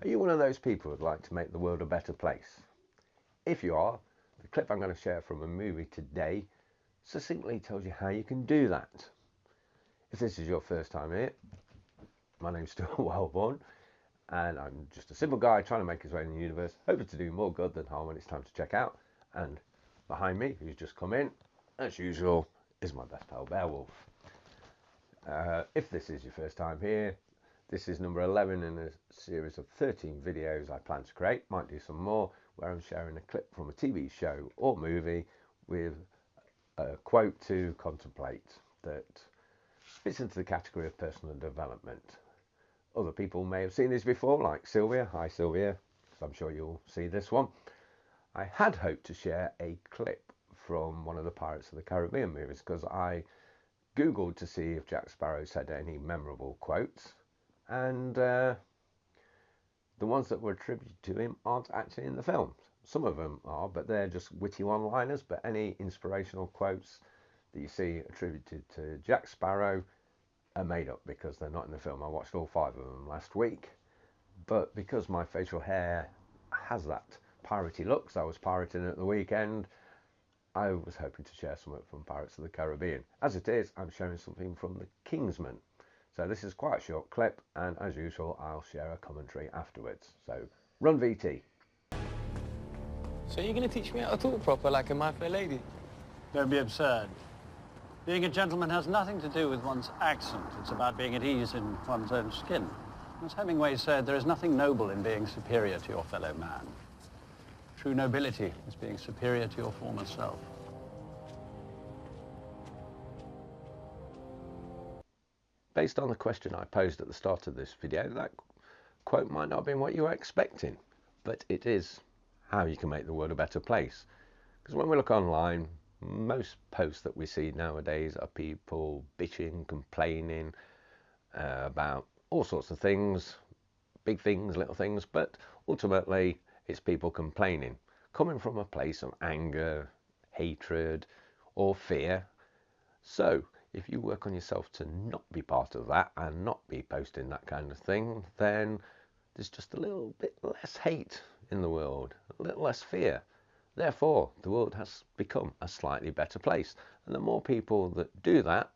Are you one of those people who'd like to make the world a better place? If you are, the clip I'm going to share from a movie today succinctly tells you how you can do that. If this is your first time here, my name's still Vaughn, and I'm just a simple guy trying to make his way in the universe, hoping to do more good than harm when it's time to check out. And behind me, who's just come in, as usual, is my best pal, Beowulf. If this is your first time here, this is number 11 in a series of 13 videos I plan to create. Might do some more, where I'm sharing a clip from a TV show or movie with a quote to contemplate that fits into the category of personal development. Other people may have seen this before, like Sylvia. Hi Sylvia, so I'm sure you'll see this one. I had hoped to share a clip from one of the Pirates of the Caribbean movies, because I googled to see if Jack Sparrow said any memorable quotes, and the ones that were attributed to him aren't actually in the film. Some of them are, but they're just witty one-liners. But any inspirational quotes that you see attributed to Jack Sparrow are made up, because they're not in the film. I watched all 5 of them last week, but because my facial hair has that piratey look, so I was pirating at the weekend, I was hoping to share something from Pirates of the Caribbean. As it is, I'm sharing something from the Kingsman. So this is quite a short clip, and as usual, I'll share a commentary afterwards. So run VT. So you're going to teach me how to talk proper like a My Fair Lady? Don't be absurd. Being a gentleman has nothing to do with one's accent. It's about being at ease in one's own skin. As Hemingway said, there is nothing noble in being superior to your fellow man. True nobility is being superior to your former self. Based on the question I posed at the start of this video, that quote might not have been what you were expecting, but it is how you can make the world a better place. Because when we look online, most posts that we see nowadays are people bitching, complaining about all sorts of things, big things, little things, but ultimately it's people complaining, coming from a place of anger, hatred, or fear. So if you work on yourself to not be part of that and not be posting that kind of thing, then there's just a little bit less hate in the world, a little less fear. Therefore, the world has become a slightly better place. And the more people that do that,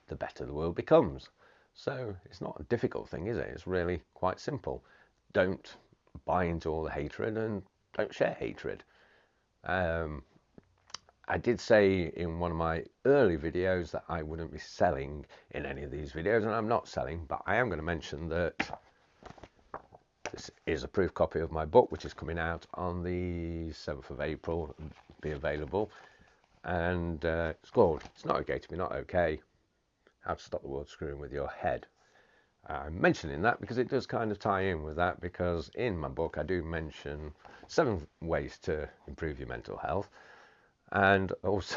the better the world becomes. So it's not a difficult thing, is it? It's really quite simple. Don't buy into all the hatred and don't share hatred. I did say in one of my early videos that I wouldn't be selling in any of these videos, and I'm not selling, but I am going to mention that this is a proof copy of my book, which is coming out on the 7th of April, be available, and it's called It's Not Okay to Be Not Okay, How to Stop the World Screwing With Your Head. I'm mentioning that because it does kind of tie in with that, because in my book I do mention 7 ways to improve your mental health, and also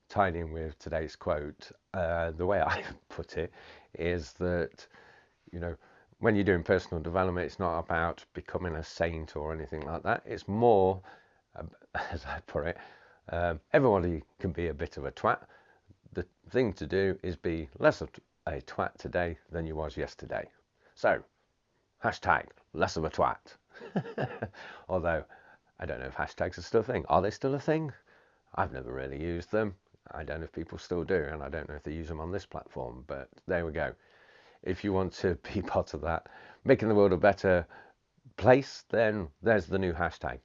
tied in with today's quote. The way I put it is that, you know, when you're doing personal development, it's not about becoming a saint or anything like that. It's more, as I put it, everybody can be a bit of a twat. The thing to do is be less of a twat today than you was yesterday. So, hashtag less of a twat. Although, I don't know if hashtags are still a thing. Are they still a thing? I've never really used them. I don't know if people still do, and I don't know if they use them on this platform, but there we go. If you want to be part of that, making the world a better place, then there's the new hashtag.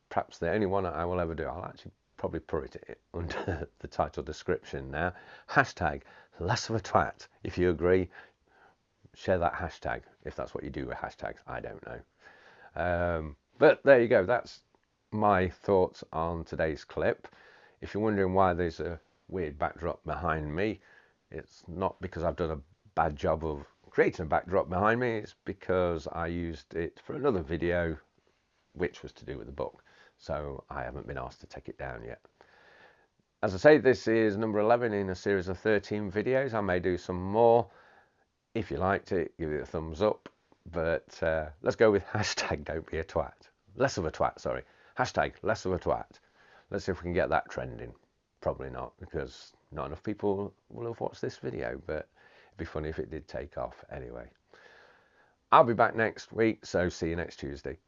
Perhaps the only one I will ever do. I'll actually probably put it under the title description now. Hashtag less of a twat. If you agree, share that hashtag. If that's what you do with hashtags, I don't know. But there you go. That's my thoughts on today's clip. If you're wondering why there's a weird backdrop behind me, it's not because I've done a bad job of creating a backdrop behind me. It's because I used it for another video which was to do with the book, so I haven't been asked to take it down yet. As I say, this is number 11 in a series of 13 videos. I may do some more. If you liked it, give it a thumbs up, but let's go with hashtag don't be a twat. Less of a twat, sorry. Hashtag less of a twat. Let's see if we can get that trending. Probably not, because not enough people will have watched this video, but it'd be funny if it did take off anyway. I'll be back next week, so see you next Tuesday.